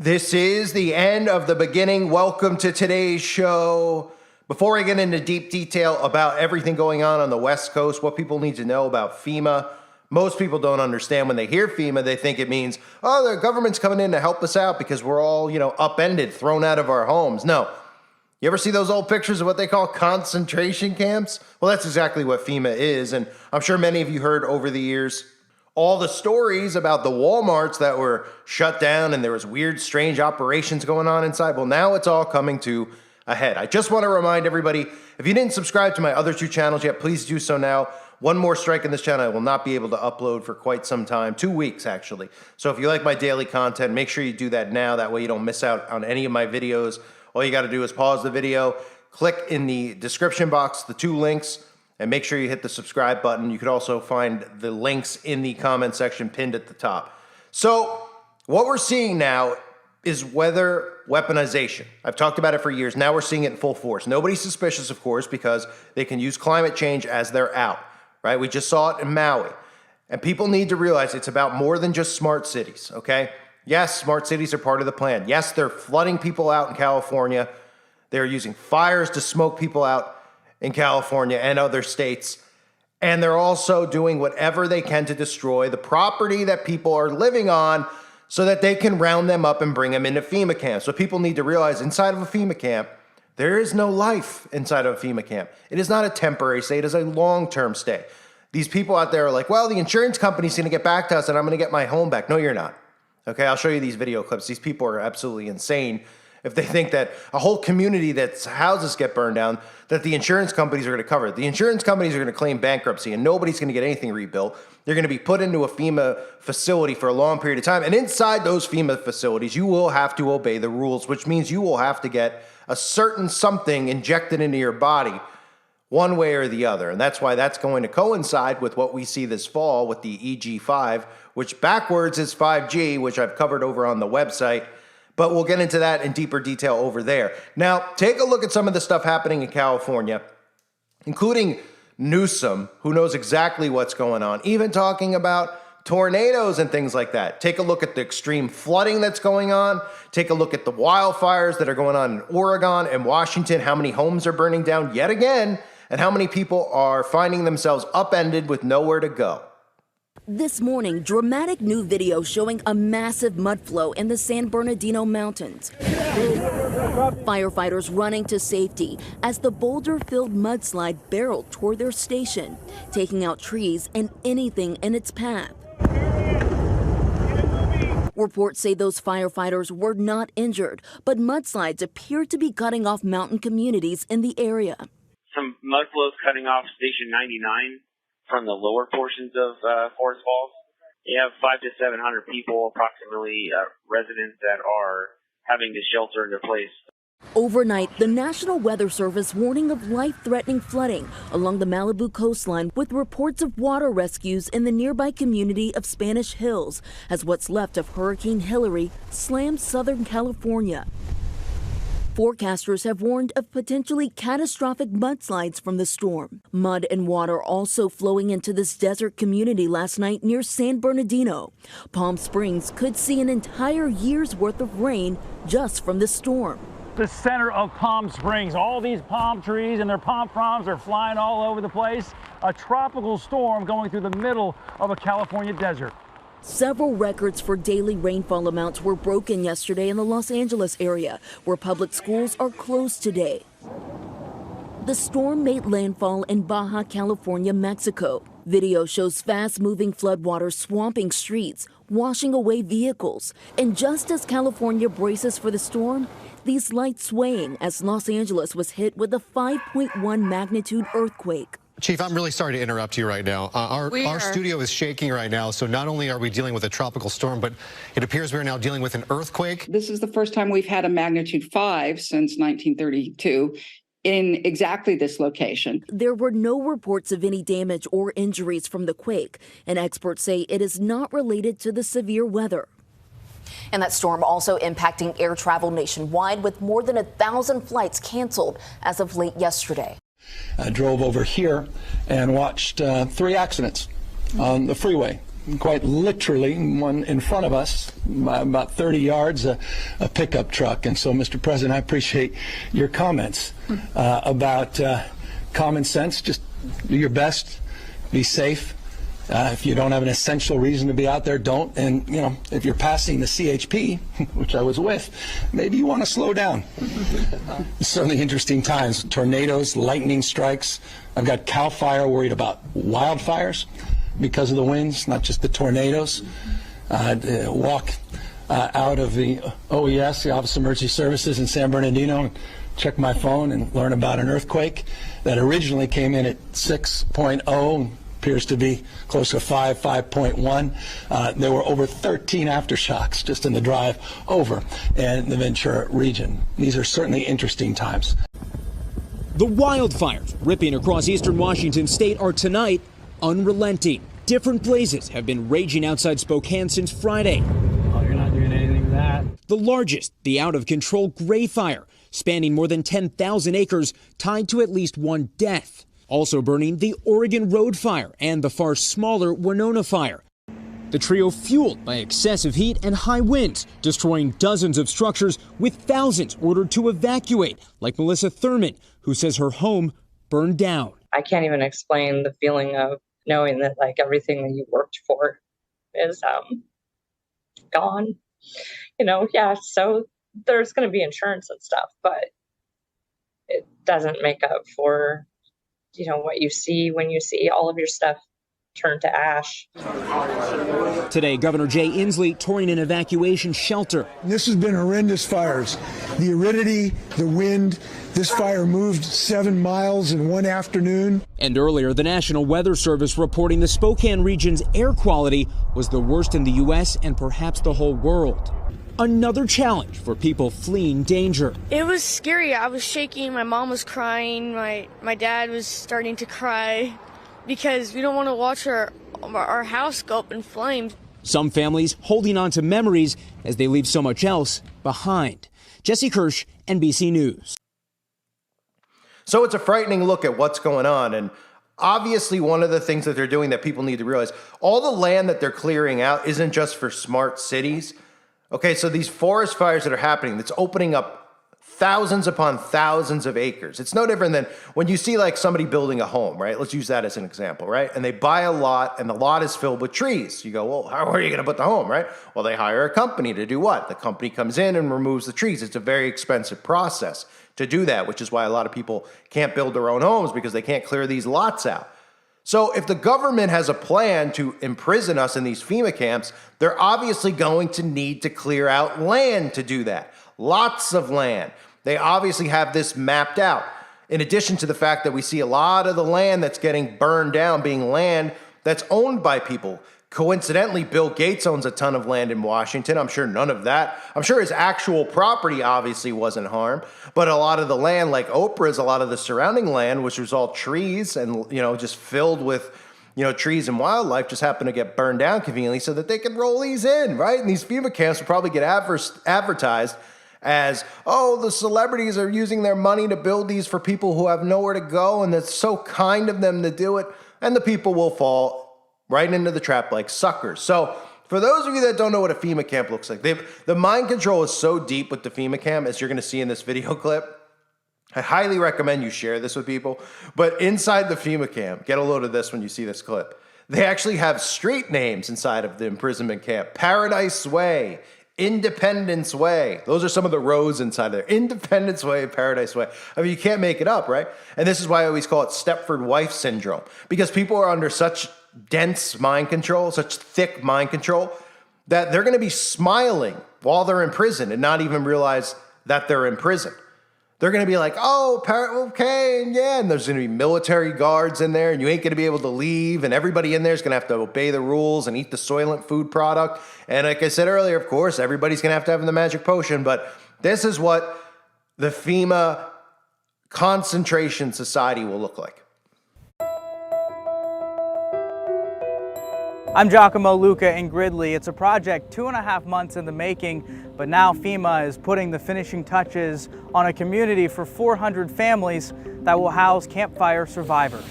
This is the end of the beginning. Welcome to today's show. Before I get into deep detail about everything going on the West Coast, what people need to know about FEMA, most people don't understand when they hear FEMA, they think it means, oh, the government's coming in to help us out because we're all, upended, thrown out of our homes. No. You ever see those old pictures of what they call concentration camps? Well, that's exactly what FEMA is, and I'm sure many of you heard over the years all the stories about the Walmarts that were shut down and there was weird, strange operations going on inside. Well, now it's all coming to a head. I just want to remind everybody, if you didn't subscribe to my other two channels yet, please do so now. One more strike in this channel, I will not be able to upload for quite some time, 2 weeks actually. So if you like my daily content, make sure you do that now. That way you don't miss out on any of my videos. All you got to do is pause the video, click in the description box, the 2 links, and make sure you hit the subscribe button. You could also find the links in the comment section pinned at the top. So what we're seeing now is weather weaponization. I've talked about it for years. Now we're seeing it in full force. Nobody's suspicious, of course, because they can use climate change as their out, right? We just saw it in Maui. And people need to realize it's about more than just smart cities, okay? Yes, smart cities are part of the plan. Yes, they're flooding people out in California. They're using fires to smoke people out in California and other states. And they're also doing whatever they can to destroy the property that people are living on so that they can round them up and bring them into FEMA camps. So people need to realize inside of a FEMA camp, there is no life inside of a FEMA camp. It is not a temporary stay. It is a long-term stay. These people out there are like, well, the insurance company's going to get back to us and I'm going to get my home back. No, you're not. Okay, I'll show you these video clips. These people are absolutely insane if they think that a whole community that's houses get burned down, that the insurance companies are going to cover it. The insurance companies are going to claim bankruptcy and nobody's going to get anything rebuilt. They're going to be put into a FEMA facility for a long period of time. And inside those FEMA facilities, you will have to obey the rules, which means you will have to get a certain something injected into your body one way or the other. And that's why that's going to coincide with what we see this fall with the EG5, which backwards is 5G, which I've covered over on the website. But we'll get into that in deeper detail over there. Now, take a look at some of the stuff happening in California, including Newsom, who knows exactly what's going on, even talking about tornadoes and things like that. Take a look at the extreme flooding that's going on. Take a look at the wildfires that are going on in Oregon and Washington, how many homes are burning down yet again, and how many people are finding themselves upended with nowhere to go. This morning, dramatic new video showing a massive mud flow in the San Bernardino Mountains. Firefighters running to safety as the boulder-filled mudslide barreled toward their station, taking out trees and anything in its path. Reports say those firefighters were not injured, but mudslides appeared to be cutting off mountain communities in the area. Some mud flows cutting off Station 99 from the lower portions of Forest Falls. You have 500 to 700 people, approximately residents that are having to shelter in their place. Overnight, the National Weather Service warning of life-threatening flooding along the Malibu coastline, with reports of water rescues in the nearby community of Spanish Hills as what's left of Hurricane Hilary slams Southern California. Forecasters have warned of potentially catastrophic mudslides from the storm. Mud and water also flowing into this desert community last night near San Bernardino. Palm Springs could see an entire year's worth of rain just from the storm. The center of Palm Springs, all these palm trees and their palm fronds are flying all over the place. A tropical storm going through the middle of a California desert. Several records for daily rainfall amounts were broken yesterday in the Los Angeles area, where public schools are closed today. The storm made landfall in Baja California, Mexico. Video shows fast-moving floodwaters swamping streets, washing away vehicles. And just as California braces for the storm, these lights swaying as Los Angeles was hit with a 5.1 magnitude earthquake. Chief, I'm really sorry to interrupt you right now. Our studio is shaking right now, so not only are we dealing with a tropical storm, but it appears we're now dealing with an earthquake. This is the first time we've had a magnitude 5 since 1932 in exactly this location. There were no reports of any damage or injuries from the quake, and experts say it is not related to the severe weather. And that storm also impacting air travel nationwide, with more than 1,000 flights canceled as of late yesterday. I drove over here and watched 3 accidents on the freeway. quite literally, one in front of us, by about 30 yards, a pickup truck. And so, Mr. President, I appreciate your comments about common sense. Just do your best, be safe. If you don't have an essential reason to be out there, don't. And, you know, if you're passing the CHP, which I was with, maybe you want to slow down. Certainly interesting times. Tornadoes, lightning strikes. I've got CAL FIRE worried about wildfires because of the winds, not just the tornadoes. Walk out of the OES, the Office of Emergency Services in San Bernardino, and check my phone and learn about an earthquake that originally came in at 6.0. Appears to be close to 5.1. There were over 13 aftershocks just in the drive over in the Ventura region. These are certainly interesting times. The wildfires ripping across eastern Washington state are tonight unrelenting. Different blazes have been raging outside Spokane since Friday. Oh, you're not doing anything with that. The largest, the out-of-control Gray Fire, spanning more than 10,000 acres, tied to at least one death. Also burning the Oregon Road Fire and the far smaller Winona Fire. The trio fueled by excessive heat and high winds, destroying dozens of structures with thousands ordered to evacuate, like Melissa Thurman, who says her home burned down. I can't even explain the feeling of knowing that like everything that you worked for is gone. You know, yeah, so there's going to be insurance and stuff, but it doesn't make up for, you know, what you see when you see all of your stuff turn to ash. Today, Governor Jay Inslee touring an evacuation shelter. This has been horrendous fires. The aridity, the wind, this fire moved 7 miles in one afternoon. And earlier, the National Weather Service reporting the Spokane region's air quality was the worst in the U.S. and perhaps the whole world. Another challenge for people fleeing danger. It was scary. I was shaking. My mom was crying. My dad was starting to cry because we don't want to watch our house go up in flames. Some families holding on to memories as they leave so much else behind. Jesse Kirsch, NBC News. So it's a frightening look at what's going on. And obviously, one of the things that they're doing that people need to realize, all the land that they're clearing out isn't just for smart cities. Okay, so these forest fires that are happening, that's opening up thousands upon thousands of acres. It's no different than when you see like somebody building a home, right? Let's use that as an example, right? And they buy a lot and the lot is filled with trees. You go, well, how are you going to put the home, right? Well, they hire a company to do what? The company comes in and removes the trees. It's a very expensive process to do that, which is why a lot of people can't build their own homes because they can't clear these lots out. So if the government has a plan to imprison us in these FEMA camps, they're obviously going to need to clear out land to do that. Lots of land. They obviously have this mapped out. In addition to the fact that we see a lot of the land that's getting burned down being land that's owned by people. Coincidentally, Bill Gates owns a ton of land in Washington. I'm sure none of that. I'm sure his actual property obviously wasn't harmed, but a lot of the land, like Oprah's, a lot of the surrounding land, which was all trees and, you know, just filled with, you know, trees and wildlife, just happened to get burned down conveniently so that they can roll these in, right? And these FEMA camps will probably get advertised as, oh, the celebrities are using their money to build these for people who have nowhere to go, and it's so kind of them to do it, and the people will fall right into the trap like suckers. So for those of you that don't know what a FEMA camp looks like, the mind control is so deep with the FEMA camp, as you're going to see in this video clip. I highly recommend you share this with people. But inside the FEMA camp, get a load of this when you see this clip. They actually have street names inside of the imprisonment camp. Paradise Way, Independence Way. Those are some of the roads inside there. Independence Way, Paradise Way. I mean, you can't make it up, right? And this is why I always call it Stepford wife syndrome, because people are under such dense mind control, such thick mind control, that they're going to be smiling while they're in prison and not even realize that they're in prison. They're going to be like, oh, okay, yeah, and there's going to be military guards in there, and you ain't going to be able to leave, and everybody in there is going to have to obey the rules and eat the Soylent food product. And like I said earlier, of course, everybody's going to have the magic potion, but this is what the FEMA concentration society will look like. I'm Giacomo Luca in Gridley. It's a project 2.5 months in the making, but now FEMA is putting the finishing touches on a community for 400 families that will house campfire survivors.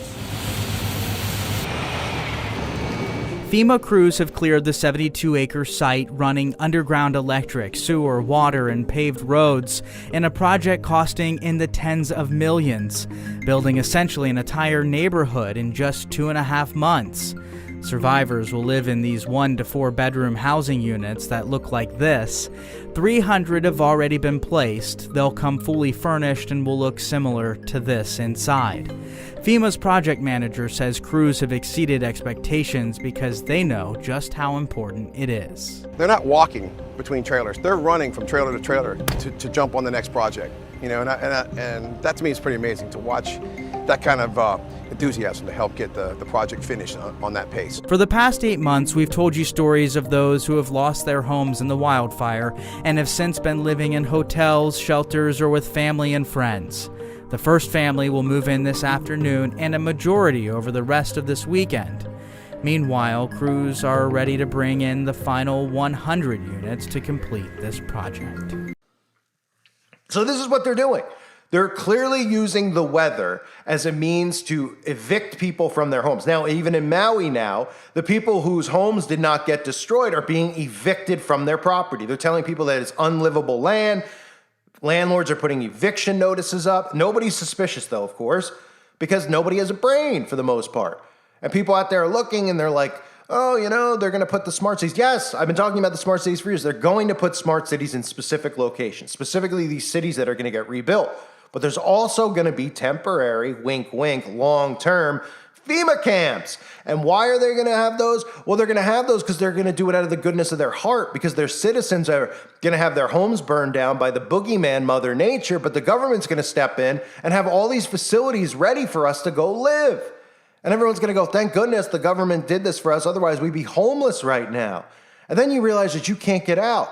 FEMA crews have cleared the 72-acre site, running underground electric, sewer, water, and paved roads in a project costing in the tens of millions, building essentially an entire neighborhood in just 2.5 months. Survivors will live in these 1 to 4 bedroom housing units that look like this. 300 have already been placed. They'll come fully furnished and will look similar to this inside. FEMA's project manager says crews have exceeded expectations because they know just how important it is. They're not walking between trailers. They're running from trailer to trailer to jump on the next project. You know, and that to me is pretty amazing to watch that kind of enthusiasm to help get the project finished on that pace. For the past 8 months, we've told you stories of those who have lost their homes in the wildfire and have since been living in hotels, shelters, or with family and friends. The first family will move in this afternoon and a majority over the rest of this weekend. Meanwhile, crews are ready to bring in the final 100 units to complete this project. So this is what they're doing. They're clearly using the weather as a means to evict people from their homes. Now, even in Maui now, the people whose homes did not get destroyed are being evicted from their property. They're telling people that it's unlivable land. Landlords are putting eviction notices up. Nobody's suspicious, though, of course, because nobody has a brain for the most part. And people out there are looking and they're like, oh, you know, they're going to put the smart cities. Yes, I've been talking about the smart cities for years. They're going to put smart cities in specific locations, specifically these cities that are going to get rebuilt. But there's also going to be temporary, wink, wink, long-term FEMA camps. And why are they going to have those? Well, they're going to have those because they're going to do it out of the goodness of their heart, because their citizens are going to have their homes burned down by the boogeyman, Mother Nature, but the government's going to step in and have all these facilities ready for us to go live. And everyone's going to go, thank goodness the government did this for us. Otherwise, we'd be homeless right now. And then you realize that you can't get out,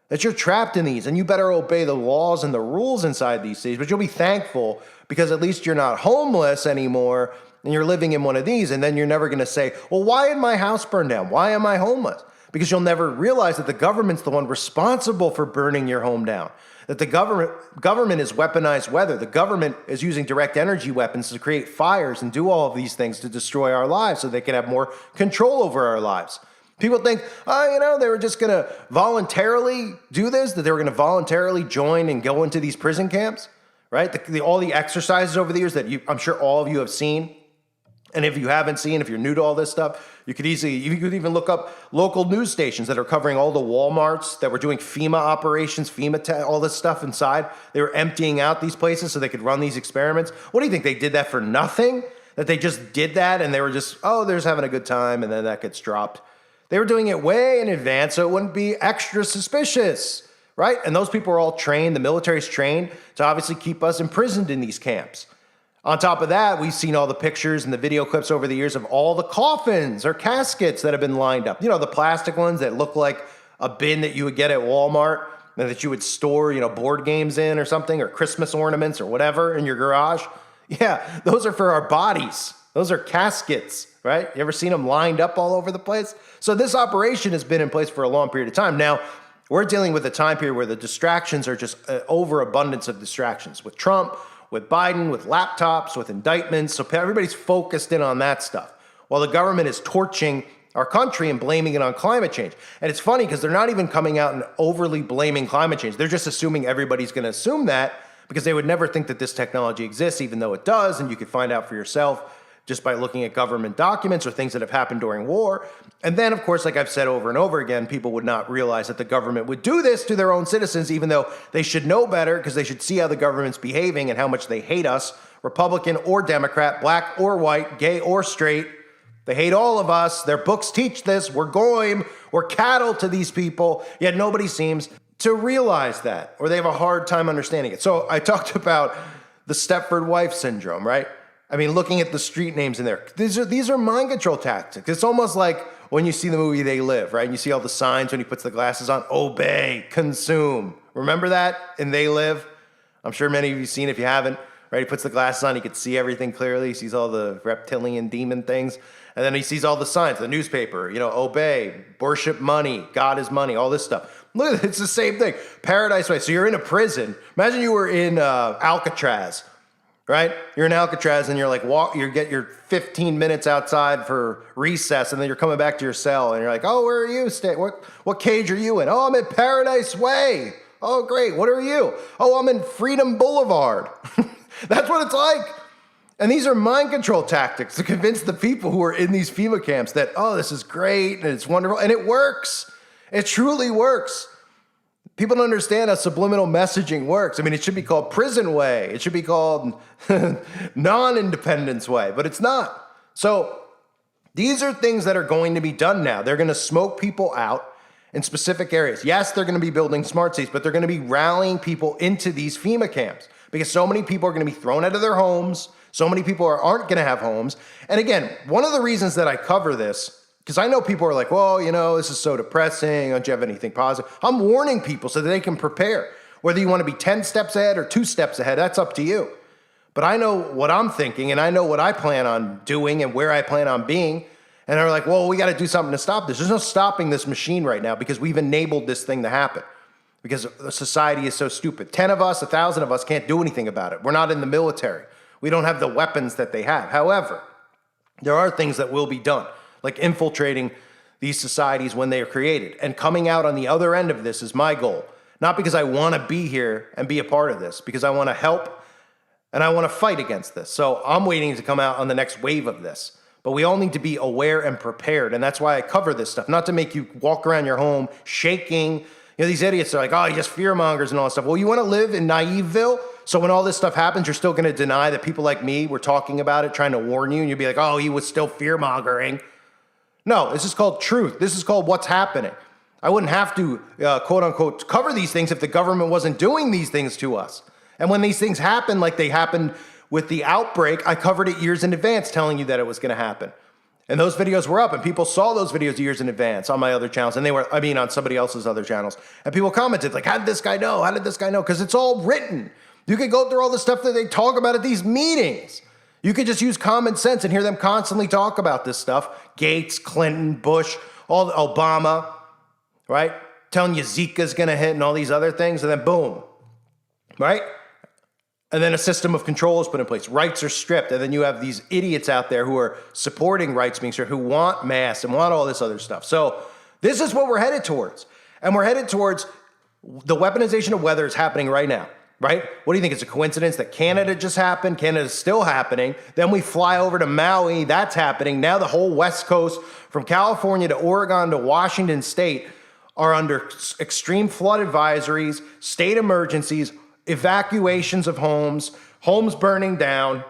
that you're trapped in these, and you better obey the laws and the rules inside these cities. But you'll be thankful because at least you're not homeless anymore and you're living in one of these. And then you're never going to say, well, why did my house burn down? Why am I homeless? Because you'll never realize that the government's the one responsible for burning your home down. That the government is weaponized weather. The government is using direct energy weapons to create fires and do all of these things to destroy our lives so they can have more control over our lives. People think, oh, you know, they were just going to voluntarily do this, that they were going to voluntarily join and go into these prison camps, right? All the exercises over the years that I'm sure all of you have seen. And if you haven't seen, if you're new to all this stuff, you could even look up local news stations that are covering all the Walmarts that were doing FEMA operations, all this stuff inside. They were emptying out these places so they could run these experiments. What do you think? They did that for nothing? That they just did that and they were just, oh, they're just having a good time, and then that gets dropped. They were doing it way in advance so it wouldn't be extra suspicious, right? And those people are all trained. The military's trained to obviously keep us imprisoned in these camps. On top of that, we've seen all the pictures and the video clips over the years of all the coffins or caskets that have been lined up. You know, the plastic ones that look like a bin that you would get at Walmart and that you would store, you know, board games in or something, or Christmas ornaments or whatever in your garage. Yeah, those are for our bodies. Those are caskets, right? You ever seen them lined up all over the place? So this operation has been in place for a long period of time. Now, we're dealing with a time period where the distractions are just overabundance of distractions with Trump, with Biden, with laptops, with indictments. So everybody's focused in on that stuff while the government is torching our country and blaming it on climate change. And it's funny because they're not even coming out and overly blaming climate change. They're just assuming everybody's going to assume that because they would never think that this technology exists, even though it does. And you could find out for yourself just by looking at government documents or things that have happened during war. And then, of course, like I've said over and over again, people would not realize that the government would do this to their own citizens, even though they should know better because they should see how the government's behaving and how much they hate us, Republican or Democrat, black or white, gay or straight. They hate all of us. Their books teach this. We're goyim. We're cattle to these people. Yet nobody seems to realize that, or they have a hard time understanding it. So I talked about the Stepford wife syndrome, right? I mean, looking at the street names in there, these are mind control tactics. It's almost like when you see the movie They Live, right? And you see all the signs when he puts the glasses on, obey, consume. Remember that in They Live? I'm sure many of you have seen it. If you haven't, right? He puts the glasses on, he can see everything clearly. He sees all the reptilian demon things. And then he sees all the signs, the newspaper, you know, obey, worship money, God is money, all this stuff. Look at it, it's the same thing. Paradise Way. So you're in a prison. Imagine you were in Alcatraz. right? You're in Alcatraz and you're like, you get your 15 minutes outside for recess, and then you're coming back to your cell and you're like, oh, where are you? What cage are you in? Oh, I'm in Paradise Way. Oh, great. What are you? Oh, I'm in Freedom Boulevard. That's what it's like. And these are mind control tactics to convince the people who are in these FEMA camps that, oh, this is great and it's wonderful. And it works. It truly works. People don't understand how subliminal messaging works. I mean, it should be called Prison Way. It should be called Non-Independence Way, but it's not. So these are things that are going to be done now. They're going to smoke people out in specific areas. Yes, they're going to be building smart cities, but they're going to be rallying people into these FEMA camps because so many people are going to be thrown out of their homes. So many people aren't going to have homes. And again, one of the reasons that I cover this, because I know people are like, well, this is so depressing. Don't you have anything positive? I'm warning people so that they can prepare. Whether you want to be 10 steps ahead or 2 steps ahead, that's up to you. But I know what I'm thinking, and I know what I plan on doing and where I plan on being. And they're like, well, we got to do something to stop this. There's no stopping this machine right now because we've enabled this thing to happen. Because society is so stupid. 10 of us, 1,000 of us can't do anything about it. We're not in the military. We don't have the weapons that they have. However, there are things that will be done, like infiltrating these societies when they are created. And coming out on the other end of this is my goal. Not because I want to be here and be a part of this, because I want to help and I want to fight against this. So I'm waiting to come out on the next wave of this. But we all need to be aware and prepared. And that's why I cover this stuff, not to make you walk around your home shaking. These idiots are like, oh, you just fear mongers and all that stuff. Well, you want to live in Naiveville? So when all this stuff happens, you're still going to deny that people like me were talking about it, trying to warn you, and you'll be like, oh, he was still fear-mongering. No, this is called truth. This is called what's happening. I wouldn't have to, quote-unquote, cover these things if the government wasn't doing these things to us. And when these things happen, like they happened with the outbreak, I covered it years in advance telling you that it was going to happen. And those videos were up, and people saw those videos years in advance on my other channels, and on somebody else's other channels. And people commented, like, how did this guy know? How did this guy know? Because it's all written. You could go through all the stuff that they talk about at these meetings. You could just use common sense and hear them constantly talk about this stuff. Gates, Clinton, Bush, all Obama, right? Telling you Zika's going to hit and all these other things, and then boom, right? And then a system of control is put in place. Rights are stripped, and then you have these idiots out there who are supporting rights being stripped, who want masks and want all this other stuff. So this is what we're headed towards. And we're headed towards the weaponization of weather is happening right now. Right? What do you think? It's a coincidence that Canada just happened? Canada's still happening. Then we fly over to Maui. That's happening. Now the whole West Coast, from California to Oregon to Washington State, are under extreme flood advisories, state emergencies, evacuations of homes burning down,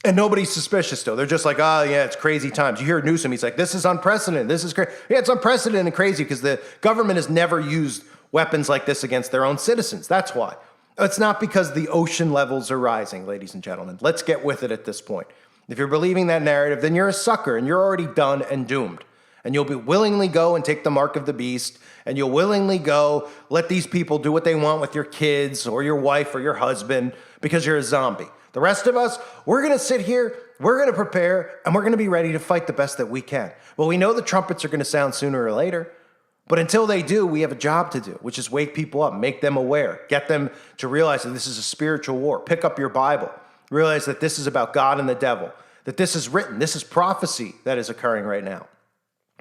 and nobody's suspicious still. They're just like, oh, yeah, it's crazy times. You hear Newsom, he's like, this is unprecedented. This is crazy. Yeah, it's unprecedented and crazy because the government has never used weapons like this against their own citizens. That's why. It's not because the ocean levels are rising, ladies and gentlemen. Let's get with it at this point. If you're believing that narrative, then you're a sucker and you're already done and doomed. And you'll be willingly go and take the mark of the beast, and you'll willingly go let these people do what they want with your kids or your wife or your husband because you're a zombie. The rest of us, we're going to sit here, we're going to prepare, and we're going to be ready to fight the best that we can. Well, we know the trumpets are going to sound sooner or later. But until they do, we have a job to do, which is wake people up, make them aware, get them to realize that this is a spiritual war. Pick up your Bible. Realize that this is about God and the devil, that this is written. This is prophecy that is occurring right now.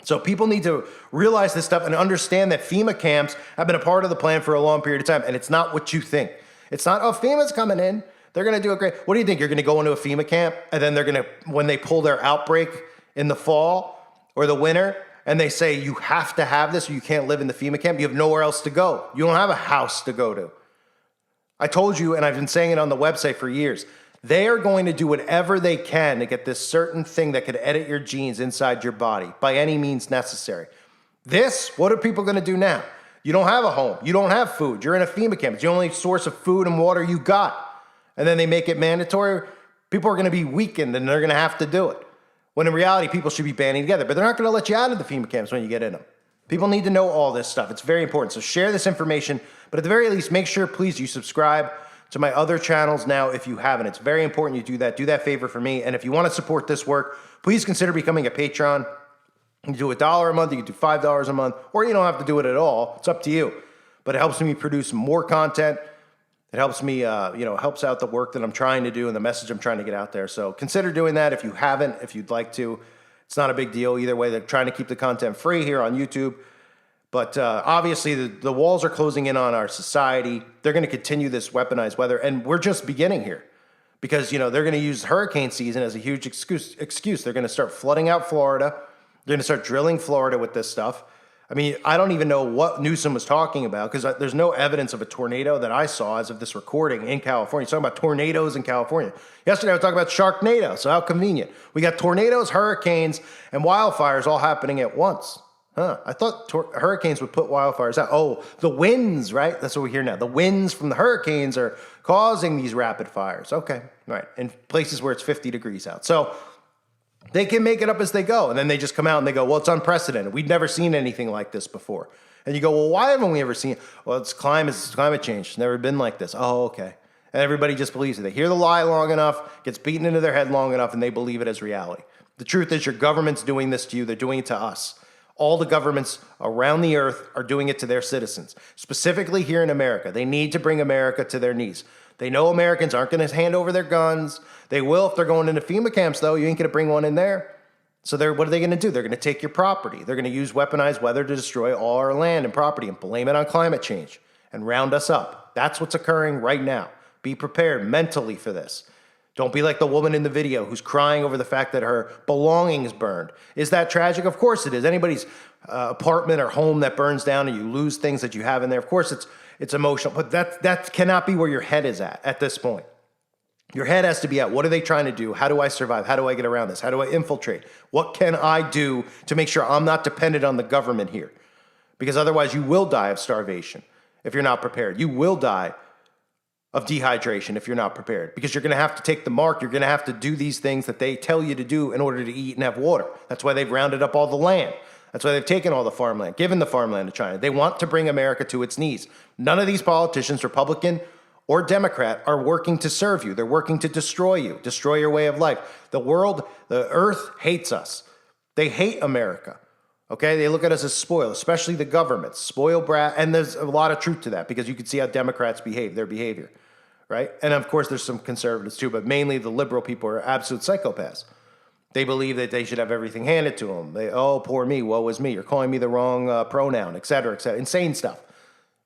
So people need to realize this stuff and understand that FEMA camps have been a part of the plan for a long period of time, and it's not what you think. It's not, oh, FEMA's coming in. They're going to do a great. What do you think? You're going to go into a FEMA camp, and then they're going to, when they pull their outbreak in the fall or the winter, and they say you have to have this or you can't live in the FEMA camp, you have nowhere else to go. You don't have a house to go to. I told you, and I've been saying it on the website for years, they are going to do whatever they can to get this certain thing that could edit your genes inside your body by any means necessary. This, what are people going to do now? You don't have a home. You don't have food. You're in a FEMA camp. It's the only source of food and water you got. And then they make it mandatory. People are going to be weakened and they're going to have to do it. When in reality, people should be banding together. But they're not going to let you out of the FEMA camps when you get in them. People need to know all this stuff. It's very important. So share this information. But at the very least, make sure, please, you subscribe to my other channels now if you haven't. It's very important you do that. Do that favor for me. And if you want to support this work, please consider becoming a patron. You can do $1 a month. You can do $5 a month. Or you don't have to do it at all. It's up to you. But it helps me produce more content It helps me, helps out the work that I'm trying to do and the message I'm trying to get out there. So consider doing that if you haven't, if you'd like to. It's not a big deal either way. They're trying to keep the content free here on YouTube. But obviously, the walls are closing in on our society. They're going to continue this weaponized weather, and we're just beginning here. Because, they're going to use hurricane season as a huge excuse. They're going to start flooding out Florida. They're going to start drilling Florida with this stuff. I mean, I don't even know what Newsom was talking about because there's no evidence of a tornado that I saw as of this recording in California. He's talking about tornadoes in California. Yesterday, I was talking about Sharknado, so how convenient. We got tornadoes, hurricanes, and wildfires all happening at once. I thought hurricanes would put wildfires out. Oh, the winds, right? That's what we hear now. The winds from the hurricanes are causing these rapid fires. Okay, right. In places where it's 50 degrees out. So they can make it up as they go. And then they just come out and they go, well, it's unprecedented. We've never seen anything like this before. And you go, well, why haven't we ever seen it? Well, it's climate change. It's never been like this. Oh, okay. And everybody just believes it. They hear the lie long enough, gets beaten into their head long enough, and they believe it as reality. The truth is your government's doing this to you. They're doing it to us. All the governments around the earth are doing it to their citizens, specifically here in America. They need to bring America to their knees. They know Americans aren't going to hand over their guns. They will if they're going into FEMA camps, though. You ain't going to bring one in there. So what are they going to do? They're going to take your property. They're going to use weaponized weather to destroy all our land and property and blame it on climate change and round us up. That's what's occurring right now. Be prepared mentally for this. Don't be like the woman in the video who's crying over the fact that her belongings burned. Is that tragic? Of course it is. Anybody's apartment or home that burns down and you lose things that you have in there, of course it's emotional. But that cannot be where your head is at this point. Your head has to be at, what are they trying to do? How do I survive? How do I get around this? How do I infiltrate? What can I do to make sure I'm not dependent on the government here? Because otherwise you will die of starvation if you're not prepared. You will die of dehydration if you're not prepared, because you're going to have to take the mark. You're going to have to do these things that they tell you to do in order to eat and have water. That's why they've rounded up all the land. That's why they've taken all the farmland, given the farmland to China. They want to bring America to its knees. None of these politicians, Republican or Democrat, are working to serve you. They're working to destroy you, destroy your way of life. The world, the earth hates us. They hate America. Okay, they look at us as spoiled, especially the government, spoiled brat. And there's a lot of truth to that because you can see how Democrats behave, their behavior, right? And of course, there's some conservatives too, but mainly the liberal people are absolute psychopaths. They believe that they should have everything handed to them. Oh, poor me, woe is me. You're calling me the wrong pronoun, et cetera, insane stuff,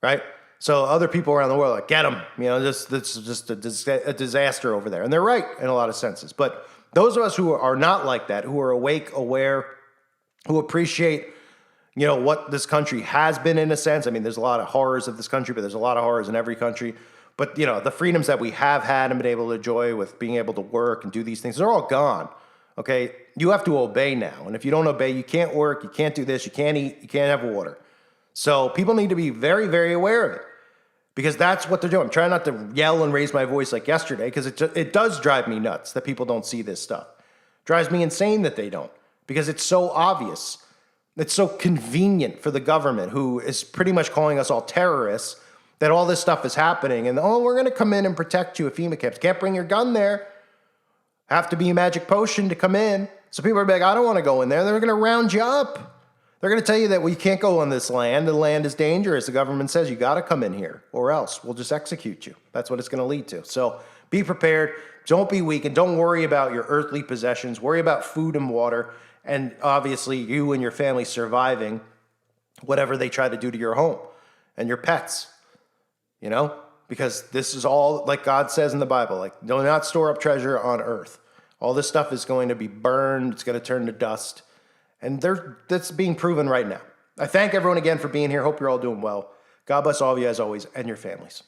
right? So other people around the world are like, get them, this is just a disaster over there. And they're right in a lot of senses. But those of us who are not like that, who are awake, aware, who appreciate, what this country has been in a sense. I mean, there's a lot of horrors of this country, but there's a lot of horrors in every country. But, the freedoms that we have had and been able to enjoy with being able to work and do these things, they're all gone. Okay? You have to obey now. And if you don't obey, you can't work, you can't do this, you can't eat, you can't have water. So people need to be very, very aware of it because that's what they're doing. I'm trying not to yell and raise my voice like yesterday because it does drive me nuts that people don't see this stuff. It drives me insane that they don't because it's so obvious. It's so convenient for the government, who is pretty much calling us all terrorists, that all this stuff is happening. And, we're going to come in and protect you at FEMA camps. Can't bring your gun there. Have to be a magic potion to come in. So people are like, I don't want to go in there. They're going to round you up. They're going to tell you that you can't go on this land. The land is dangerous. The government says you got to come in here or else we'll just execute you. That's what it's going to lead to. So be prepared. Don't be weak and don't worry about your earthly possessions. Worry about food and water. And obviously you and your family surviving whatever they try to do to your home and your pets, because this is all, like God says in the Bible, like, do not store up treasure on earth. All this stuff is going to be burned. It's going to turn to dust. And that's being proven right now. I thank everyone again for being here. Hope you're all doing well. God bless all of you as always and your families.